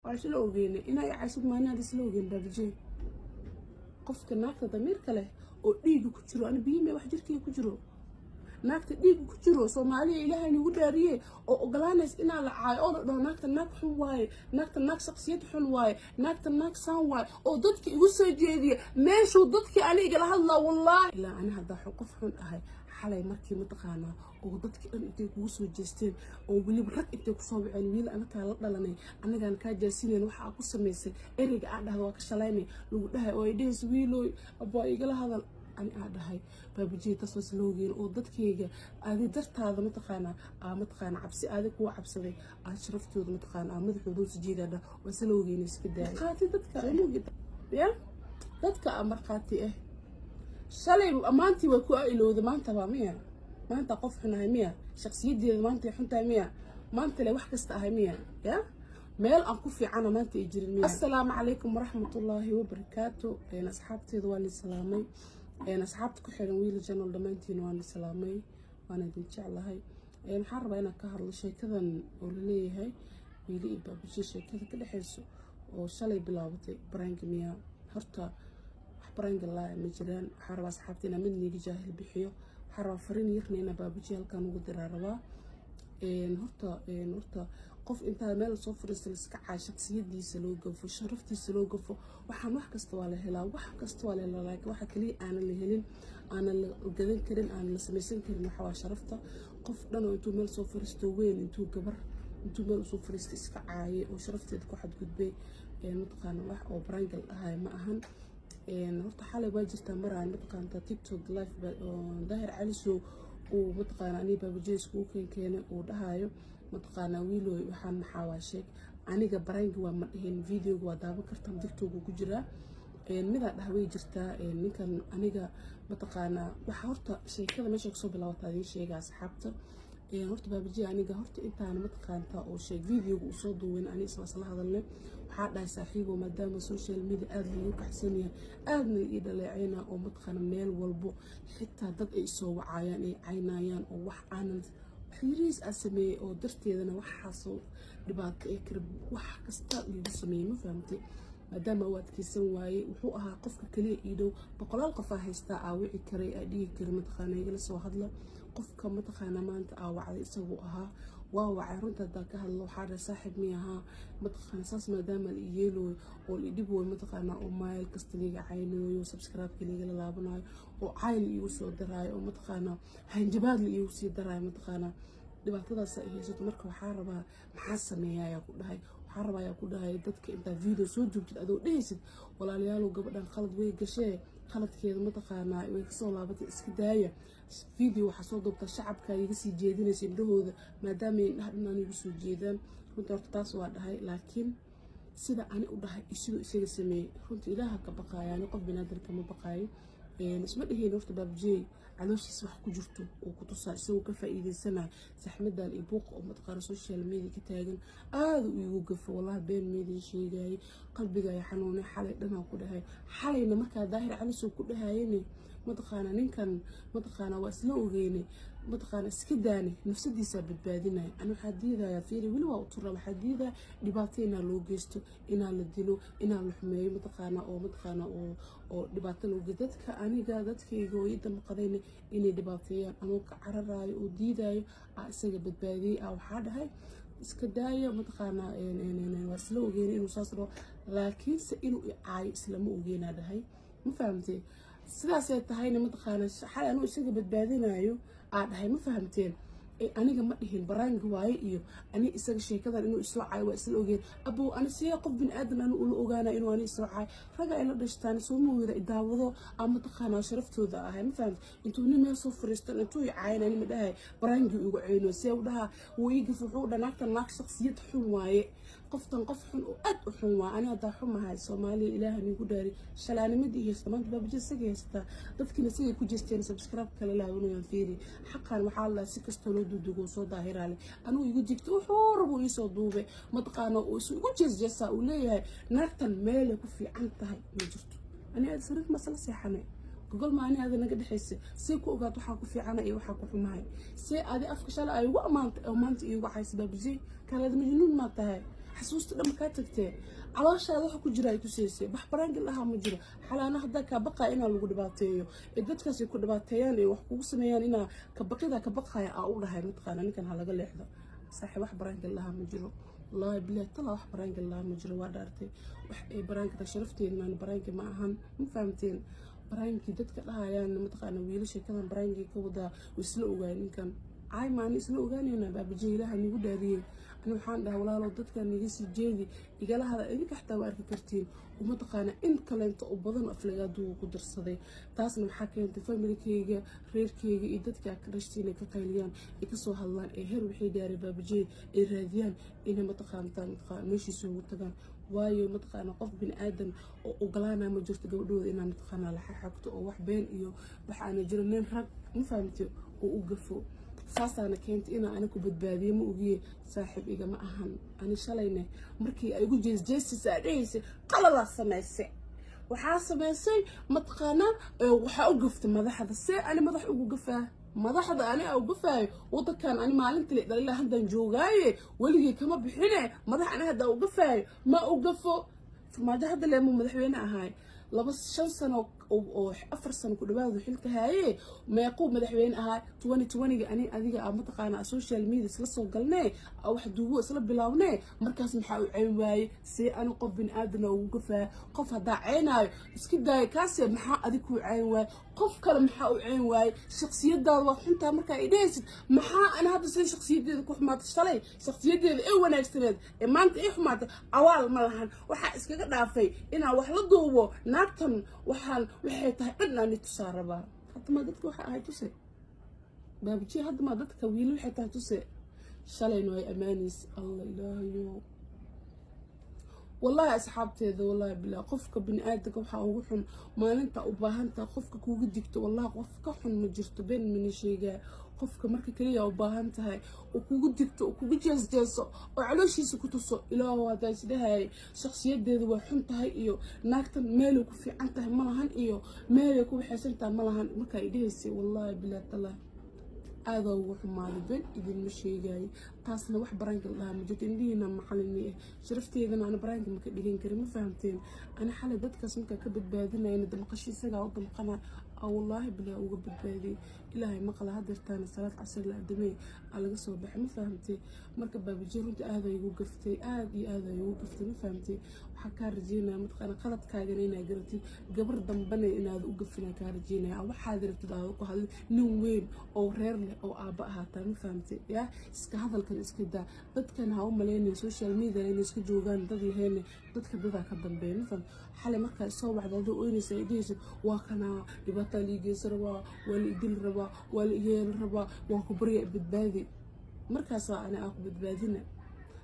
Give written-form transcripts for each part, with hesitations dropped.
وعشان أوجيني إنا يعيشوا معنا هذا سلوجين بابجي قفك ناقة ضمير كله وديجو كتيرو أنا بيمي واحد كي كتيرو naagta dhiig ku jiro Soomaaliya Ilaahay nagu dhaariyay oo ogolaanays in la caayo oo dhan naagta naag xun waaye naagta naag shakhsiyad xun waaye naagta naag saan waaye oo dadka igu soo jeediya meeshu dadka aniga la hadla wallahi ila ana hada qof xun ahay xalay markii mataqaana oo dadka dhan intay kugu soo jeesteen oo waliba rag intay ku soo waceen wiil ana ka la dhalanay anagaan ka jaasineen waxa ku sameysay eriga aan dhahdo waa ka shalaynay lagu dhahay oo ay dhees wiiloy abaa igala hadal أنا قاعدة هاي بابجي تصوص لوجين وضدكيجا هذه درت هذا متقان عبسي هذا هو عبسي شرفت هذا متقان مذ حدوث جديدة ده وسلوجين يسكدها قاتي ضدك موجود يا ضدك أمر قاتي شلي أمانتي وكوا إلو إذا ما أنت بامية ما أنت قف هنا مية شخصية دي ما أنت حنتها مية ما أنت لو وحكست أهمية يا ميل أنقفي عنا ما أنت يجري المية السلام عليكم ورحمة الله وبركاته أنا أصحابتي ذوالي السلامي أنا أصحابتك حين ويل جنول دمانتين وأنا سلامي وأنا دنتش على هاي أنا حاربة أنا كهر شيء كذا وللي هاي ويلي بابجي شيء كذا حسه وشلي بلاوتي برانج ميا هرتا برانج الله مجران حاربة أصحابتنا مني جاهل بحيو حاربة فرين يخني أنا بابجي هل كانوا قدر روا هرتا qof inta meel soo fariisto iska shakhsiyadiisa loo gafo sharaftiisa loo gafo waxa wax kasta waa la helaa wax kasta waa la helaa laakiin waxa kaliya aan la helin aan la gadan karin aan la sameeysan karin waxa waa sharafta qof dhan oo intuu meel soo fariisto weyn intuu gabar intuu meel soo fariisto iska caaye oo sharafteeda ku xadgudbay mataqaan wax oo brangal ahay ma ahan horta xalay waa jirtaa maraan mataqaan TikTok live daahir cali soo oo mataqaan ani baabajees ku keenay oo dhahayo mataqaana wiiloy waxaan maxaa sheeg aniga baraynga waa ma dhihin videoga waa daawo kartaan TikTok ku jira mida dhaaway jirtaa ninkan aniga mataqaana waxa horta sheekada meesha ka soo bilaawatay ay sheega asxaabta horta baabaji aniga horta intaan mataqaanta oo sheeg videoga uu soo duubin ani isla hadalnay waxa dhahay saaxiibo maadaama social media aad loo kaxsan yahay aadna ii dhaleecayna oo mataqaana meel walbo xitaa dad ay soo wacayaan ay caynayaan oo wax aanan xiriis asmee oo darteedana waxa soo dhibaato ee kar wax kasta lagu sameeyay ma fahamtay maadaama uu adkeysan waayay wuxuu ahaa qofka kaliya iidow boqolaal qof haysta aawici karay adii kar mataqaana igala soo hadla qofka mataqaana maanta aawacday isagoo ahaa waa wacay runta ka hadlo waxa saaxiib miyaha mataqaana saas maadaama la yeelo oo la dib way mataqaana oo mail kasta liga caynayo subscribe kaliya la laabanayo oo cayl iyo soo daray oo mataqaana hanjabaad iyo sii daray mataqaana dhibaatadaas ay haysato marka waxa rabaa maxaa sameeyaa ku dhahay waxa rabaa ku dhahay dadka inta video soo joogtid adoo dhaysid walaalayaal gabadhan qalad way gashay qaladkeeda mataqaana way ka soo laabatay iska daaya video waxa soo duubta shacabka iga sii jeedinaysa indhahooda maadaama ay dhahnaan igu soo jeedaan runta horta taas waa dhahay laakiin sida ani u dhahay sidoo isaga sameeyay runta ilaaha ka baqayaan qof binaadamka ma baqaayo isma dhihin horta baabjey calooshiisa wax ku jirto oo ku tusaa isagoo ka faa'iideysanaa saxmadan iyo buuq oo mataqaana social media ka taagan aad u igu gafo wallahi been media sheegay qalbiga ay xanuunay xalay dhanaa ku dhahay xalayna markaa daahir cali soo ku dhahayeen mataqaana ninkan mataqaana waa isla ogeynay mataqaana iska daani nafsadiisa badbaadinay anu xadiidaya fiiri wali waa u tura xadiida dhibaateena loo geysto ina la dilo ina la xumeeyo mataqaana oo dhibaato loo geeyo dadka aniga dadkayga oo idam qadayna inay dhibaateeyaan ama ka cararayo oo diidayo isaga badbaadiyay waxa dhahay iska daaya mataqaana waa isla ogeynay inuu saas roo laakiin se inuu ay isla ma ogeynaa dhahay ma fahamtay sidaas ay tahayna mataqaana xal anu isaga badbaadinayo dhahay ma fahamteen aniga ma dhihin baraangi waaye iyo ani isaga sheekadan inuu isoo caayo waa isla ogeen abuu ani si qof bin aadan anu ula ogaana inuu ani isoo caayo raga ay la dhashtaan soo muuqda daawado ama taqaana sharaftooda ahay ma fahamteen intuu nin meel soo fariistan intuu caayna ani ma dhahay baraangi ugu ceyno si uu dhaha wuu iga fuxuu dhanaagtan naag shakhsiyad xun waaye qoftan qof xun oo aad u xun waa ani hada xumahay Soomaaliya ilaahay nigu dhaari shalaanimada iyo samaanta baabjii isaga haysta dadkina sidii ku jeesteen subscribe kale laawanayo fiiri xaqan waxa la si kasto loo duudugo soo daahiraale anu igu jigto wuxuu rabo isoo duube mataqaana oo igu jeesjeesa uu leeyahay naagtan meel ku fiican tahay ma jirto ani aad sarid masala seexane gogol ma ani aad naga dhaxaysa si ku ogaad waxa ku fiican iyo waxa ku xumahay si aad afka shalay ay ugu amaanta iyo waxa isbaabjii kala majnuun ma tahay xasuusta dhan ka tagtee calooshaada waxa ku jira ay ku siisay wax baraangi lahaa ma jiro xalaana hadda ka baqaa inaa lagu dhibaateeyo ee dadkaas ay ku dhibaateeyaan ee wax kugu sameeyaan inaa ka baqaya aa u dhahay mataqaana ninkan ha laga leexdo saaxiib wax baraangi lahaa ma jiro والله بالله طلع واحد برانك الله مجرى وادارتي واحد برانك تشرفتي إن أنا برانك ما أهم مو فهمتين برانكي دتك لها يعني متقنا ويلش كذا برانكي كودا ويسلقوا جايين كان عاي ما نسلقوا جاني أنا بجي لها إني قد هذه أنا وحان ده ولا لو دتك إني جيس جيدي يقال هذا إنك حتى وارك كرتين ومتقنا إن كلنت أبضن أفلقادو قدر صدي تاسنا محاكي أنت فاميلي كيجا رير كيجا إدتك كرشتيني كقيليان يكسو هالله إهر وحي داري بابجي إراديان إنه متقنا ماشي سووا تقان waayo mataqaana qof bin aadan oo ogolaana ma jirto gabadhooda inaan mataqaana la xaqto oo wax been iyo wax aan jirin nin rag ma fahamtay oo u gafo saasana keentay inaan anigu badbaadiyo ma ogiye saaxiib iga ma ahan ani shalayne markii ay ugu jeesjeesisa dhaysi qalala sameysay waxaa sameysay mataqaana waxa u gaftay madaxda see ani madax ugu gafaa madaxda ani au gafaayo wadankan ani maalintii dhalila hadan joogaaye waligii kama bixine madax ani hada u gafaayo ma u gafo farmaajo hada leemo madaxweyne ahaay 5 sano oo 4 sano ku dhawaado xilka haaye meeqo madaxweyne ahaay 2020 ani adiga mataqaana social media isla soo galnay wax duubo isla bilawnay markaas maxaa u ceyn waaye si aan qof bin aadana ugu gafaa qof hada ceenayo iska daay kaas maxaa adigu u ceyn waaye qof kale maxaa u ceyn waaye shakhsiyadaada waa xunta marka ay dhaysid maxaa ana hada si shakhsiyadeeda ku xumaatay shalay shakhsiyadeeda ee wanaagsaneed ee maanta ay xumaatay awaal ma lahan waxa iskaga dhaafay inaa wax la duubo naagtan waxaan waxay tahay dhanaan tusaaraba hadda ma dadka waxa ahay tusay baabiji hadda ma dadka wiil waxay tahay tusay shalayno ay amaanis allah ilaahiyo والله أصحابتي والله بالله قفك بني آدم وحا وحن ما أنت أباهنت قفك كوجي دكتور والله قفك حن مجرت بين من شيء قفك مركي كلية أباهنت هاي وكوجي دكتور وكوجي جاز وعلى شيء سكوتوسو إلى هذا سيده هاي شخصية ده وحنت هاي إيو ناكتن مالك في عنته ملهن إيو مالك وحسنت ملهن مركي إيديسي والله بالله طلع هذا هو حماد بن إذن مشي جاي تاسنا واحد برانك الله مجد إندينا محلني شرفتي إذا أنا برانك مكدين كريم فهمتين أنا حالة بدك اسمك كبد بادنا يعني دمقشي سجع وضم قناة أو والله بلا وقبل بادي إلهي مقلة هذا تاني 3 عصر الأدمي على قصة بحي ما فهمتي مركب باب جيرونت هذا يوقفتي هذا يوقفتي ما فهمتي وحكى رجينا متقنا قلت كاجنينا قرتي قبر ضمبنا إن هذا وقفنا كارجينا أو حاضر تداوق هذا نوين أو ريرلي أو آبائها تاني فهمتي يا إسك هذا الكل إسك ده كان هاو ملايين السوشيال ميديا اللي إسك جوجان ضد هني كده كدم بين فهم حلا مركز صوب على ذو وين سيديش وكنا يبطل يجي سروا ولا يدل ربا ولا يجيل ربا وكبرياء بالبادي مركز أنا أكو بالبادينا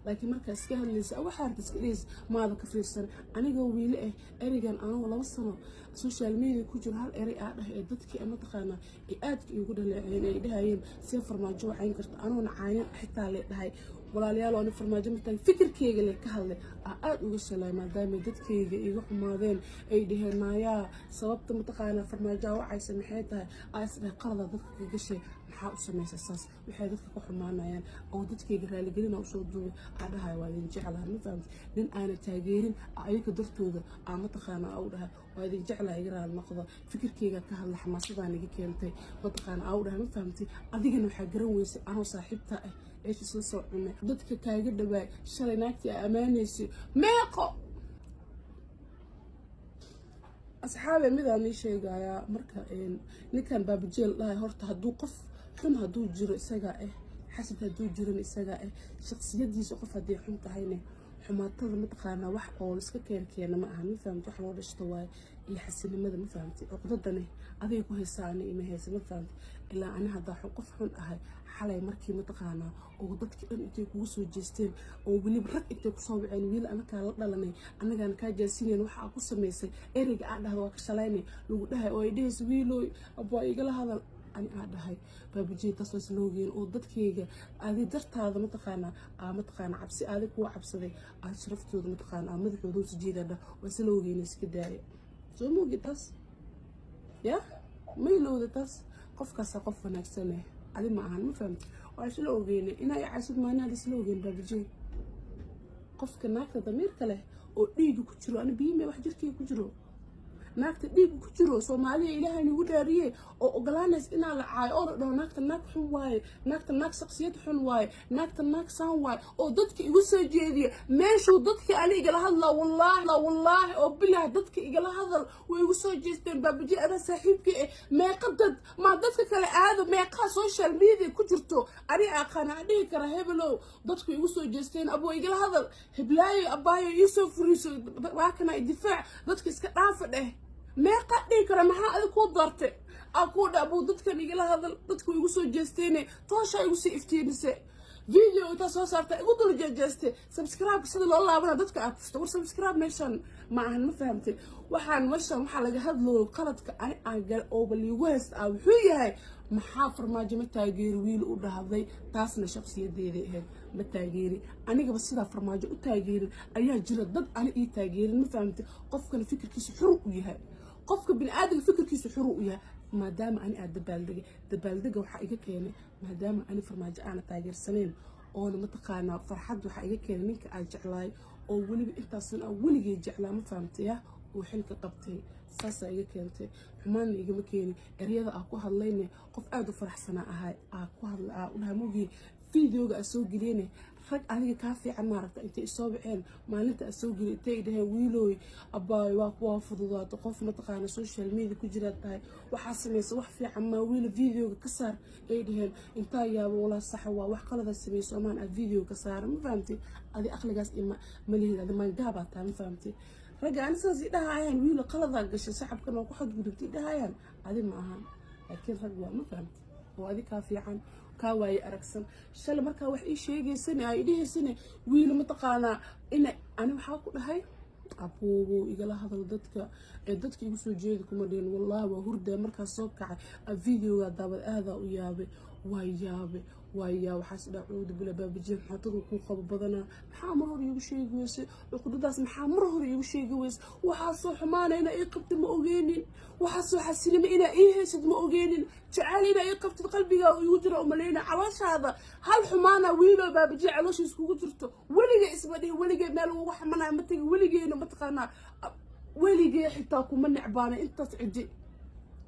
لكن مركز كهل ليس أو حارة سكريس ما هذا كفر السنة أنا جوي لقى أريجان أنا ولا وصلنا سوشيال ميديا كوجر هالأري أده إدتك أنا تقنا إيادك يقول لي ده هاي سفر ما جوا عين كرت أنا ونعاين حتى على هاي ولا ليالو أنا فرماجة مثلا فكر كيجي اللي كهله أقعد وقصة ما دام يدت كيجي يروح ماذين أي ده نايا صوبت متقنا فرماجة وعايز محيطها أسمع قرض ضدك قشة محاول سميس أساس وحيدتك كحمانا يعني أو ضدك كيجي اللي قلنا وصودوا على هاي وادين جعلها ما فهمت لين أنا تاجرين أيك درتوا ذا متقنا أولها وادين جعلها يقرأ المقضى فكر كيجي كهله حماسة ذاني كينتي متقنا أولها ما فهمتي أذيك إنه حجرون ويس أنا صاحبتها إيش يصير عنا ضدك كايجد دبي شري ناكتي أمانيسي ماقو أصحابي ماذا شيء جايا مركا إن نكان باب جيل لا هرت هدو قف حن هدو جرو إسجاء حسب هدو جرو إسجاء شخصية دي سقف هدي حن تهينه حماطة متقانا وح أو لسك كان ما أهم فهمت حلول اشتواي يحسن ماذا ما فهمتي عقدتني أذيك وهي ساني ما هي ما فهمت إلا أنا هذا حقف حن أهي حالي مركي متقانا وضدك أنت كوسو جستين وبني برك أنت كصوب عين ويل أنا كالله أنا كان كجالسين وح أقص ميسي إرجع هذا هو كسلاني لو ده ويديس ويلو أبغى يقول هذا أنا قاعدة هاي فبجي تصوص لوجين وضدك يجي هذه درت هذا متقانا عبسي هذا هو عبسي شرفت هذا متقانا مدح ودوس جيدا ده وسلوجين يسكداي سو مو جتاس يا ما يلو جتاس قف كسا قف نفسنا على ما أنا ما فهمت وعش لوجين إنا يعيش ما أنا لسلوجين ببجي qofka naagta damiirka leh oo dhiiga ku jiro ana biime wax jirkii ku jiro naagta dhiig ku jiro Soomaaliya ilaahay nagu dhaariyay oo ogolaanays inaan la caayo oo dhaw naagta naag xun waaye naagta naag shakhsiyad xun waaye naagta naag saan waaye oo dadka igu soo jeediya meeshu dadka aniga la hadla wallahi oo bilaah dadka igala hadal way igu soo jeesteen baabaji ada saaxiibkii meeqa dad ma dadka kale aado meeqa social media ku jirto ani aqaan dhihi kara hebelow dadku igu soo jeesteen abo igala hadal heblaayo abaayo iisoo furiso waa kana difaac dadka iska dhaafa dheh meeqa dhihi kara maxaa adig ku dartay aku dhabu dadkan igala hadal dadku igu soo jeesteen toosha igu sii iftiimise video inta soo saarta igu dul jeeste subscribe sida loo laabana dadka aad war subscribe meeshan ma ahan ma fahamtay waxaan waxa laga hadlo qaladka aan gal oo baliigu hees wuxuu yahay maxaa farmaajo ma taageeri wiil u dhahday taasna shakhsiyadeeda ahayd ma taageeri aniga sida farmaajo u taageerin ayaa jira dad ani ii taageerin ma fahamtay qofkana fikirkiisa xur u yahay qofka bini aadamka fikirkiisa xur u yahay maadaama ani aad dabaaldega waxa iga keenay maadaama ani farmaajo aan taageersaneen oo mataqaana farxad waxa iga keenay ninka aan jeclaay oo waliba intaasna weligay jeclaa ma fahamtay oo xilka qabtay saasa iga keentay xumaan igama keenin eriyada aan ku hadlayne qof aad u faraxsana ahay aan ku hadlaa una moogi videoga soo geliyeen rag adiga ka fiican maaragta intay soo bixeen maalinta soo geliyay dhahay wiilooy abaay waa kuwa fududaato qof mataqaana social media ku jira tahay waxa sameeyay wax fiican ma wiil videoga ka saar ay dhaheen inta yaabo wala sax waa wax qalada sameeyay Soomaan aad video ka saar ma fahamtay adi aqligaas ima malihida ma gaaba taa ma fahamtay raga aan saas idahayaan wiil qalada gashay saxabkan oo ku xad gudubtay idahayaan adi ma ahan laakiin rag waa ma fahamtay oo adi ka fiican ka waay aragsan shal marka wax ii sheegaysan ay dhihaysan wiil mataqaana in ani waxa ku dhahay aboobo igala hadal dadka igu soo jeedi kuma dheen wallahi waa hurda marka soo kacay videoga dabad aada u yaabay ويا وحاسد عود بلا باب جيم حاطه كو قب بدنا maxaa mar hore igu sheegayso uqdadaas maxaa mar hore igu sheegayso waxa soo xumaana ina ay qabto ma ogeenin waxa soo xasilima ina ay heesid ma ogeenin jacayl ay qabto qalbiga oo igu jiro umaleena calooshaada hal xumaana wiilo baabaji calooshiis kugu jirto waliga isbadii waliga meel ugu xamanaa ma tagi waligeena ma taqaana waliga xitaa kuma necbaana intaas cidi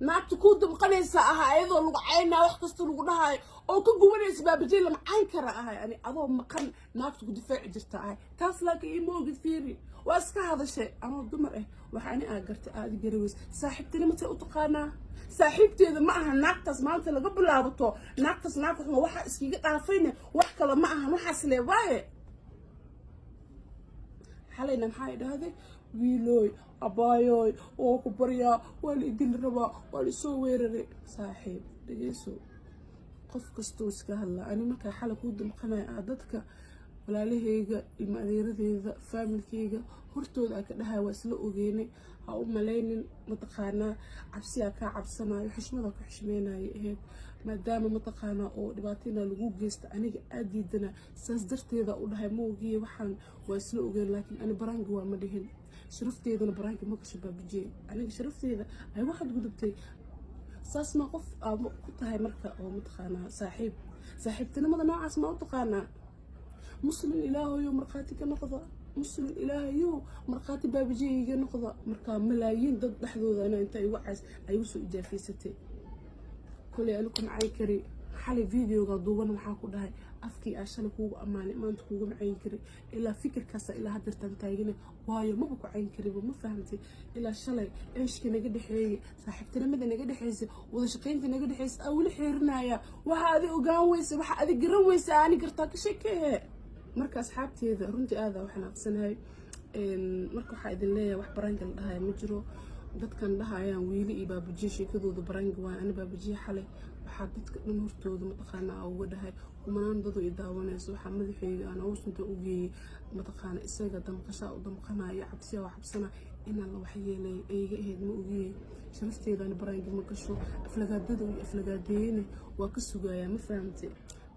naagta ku damqanaysa ayadoo lagu caynaa wax kasta lagu dhahay oo ka gubanaysa baabaji lama cayn kara yani adoo maqan naagta ku difaaci jirta taas laakiin ima ogid fiiri waa iska hadashay anoo dumar waxaani gartay aad garaweys saaxiibtinimo u taqaanaa saaxiibteeda ma aha naagtaas maanta laga bilaabato naagtaas naagta waxa iskiga dhaafayna wax kale ma aha waxaas leeyahay xalayna maxay dhahday wiilooy abaayoy oo ku barya wali idin raba wali soo weeraray saaxiib dhageyso qof kasto iska hadla ani marka xal ku damqanay dadka walaalahayga ilma adeeradeeda familkeyga hortooda ka dhahay waa isla ogeynay ha u maleynin mataqaana cabsiya ka cabsanayo xishmada ku xishmeenayo maadaama mataqaana oo dhibaatina lagu geysto aniga aad diidana saas darteeda u dhahay ma ogiye waxaan waa isla ogeyn laakiin ani baraangi waa ma dhihin sharafteedana baraangi ma ka shabaabijay aniga sharafteeda ay waxaad gudubtay saas ma qof ku tahay marka oo mataqaana saaxiibtinimada noocaas ma u taqaana muslim ilaahayo marqaati ka noqda muslim ilaahayo marqaati baabajiga noqda marka malaayiin dad dhaxdooda inta ay wacays ay u soo ijaafisatay kulay alkum ay kari xalay videoga duuban waxa ku dhahay afkii ashal kuugu amaanay maanta kuugu macayn kari ilaa fikirkaas ilaa hadirtan taagina waayo ma ku cayn kari ma fahamtay ilaa shalay eeshka naga dhaxeeyay saaxiibtinimada naga dhaxeysay wada shaqeynta naga dhaxeysay awli xeerinaya waxa aad ogaan weysa waxa aad garan weysa ani gartaa ka sheekee marka asxaabteeda runtii aad waxaan aqsanahay marka waxa idin leeyahay wax baraanka la dhahay ma jiro dadkan dhahayaan wiili iyo baabaji sheekadooda baraanka waa ani baabaji xalay waxa dadka dhan hortooda mataqaana uga dhahay kumanaan dad oo daawanayso waxa madaxeega aan awsunta u geeyay mataqaana isaga damqasha u damqanayo cabsiya wax xabsana inaan la wax yeelay eeyga ahayd ma ogiyay sharafteedana baraanka ma gasho aflagaadada iyo aflagaadeeyna waa ka sugaaya ma fahamtay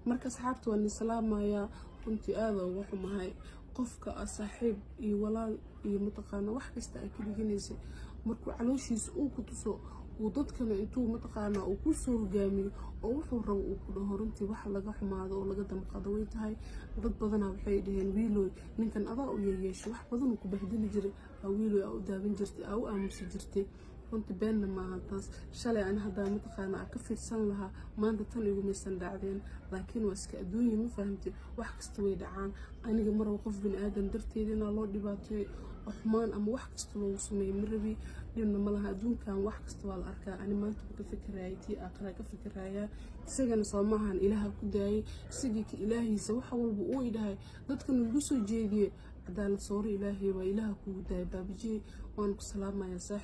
marka asxaabtu waan salaamaya runtii aad ugu xumahay qofka saaxiib iyo walaal iyo mataqaana wax kasta ay ka dhiganaysa markuu calooshiisa uu ku tuso ودadkana intuu mataqaana uu ku soo hogaamiyo oo wuxuu rabo uu ku dhaho runtii wax laga xumaado oo laga damqado way tahay. dad badana waxay dhaheen wiiloy ninkan adaa u yeesho wax badan uu ku bahdili jiray wiiloy aa u daawan jirtay aa u aamusi jirtay runtii beenna maaha taas. shalay ani haddaa mataqaana ka fiirsan lahaa maanta tan igumaysan dhacdeen, laakiin waa iska adduunya ma fahamtay, wax kasta way dhacaan. aniga marwa qof bini aadan darteeda inaa loo dhibaateeyo xumaan ama wax kasta loogu sameeyo ma rabi, dhibna ma laha. adduunkan wax kasta waa la arkaa. ani maanta ka fikiraya tii aakhira ka fikiraya, isagana soo maahan ilaaha ku daayay isagii ka ilaahiisa wax walba uu idhahay dadkan lagu soo jeediyey cadaalad sooro ilaahay waa ilaaha kugu daayay. baabajiye waan ku salaamayaa saaxiib.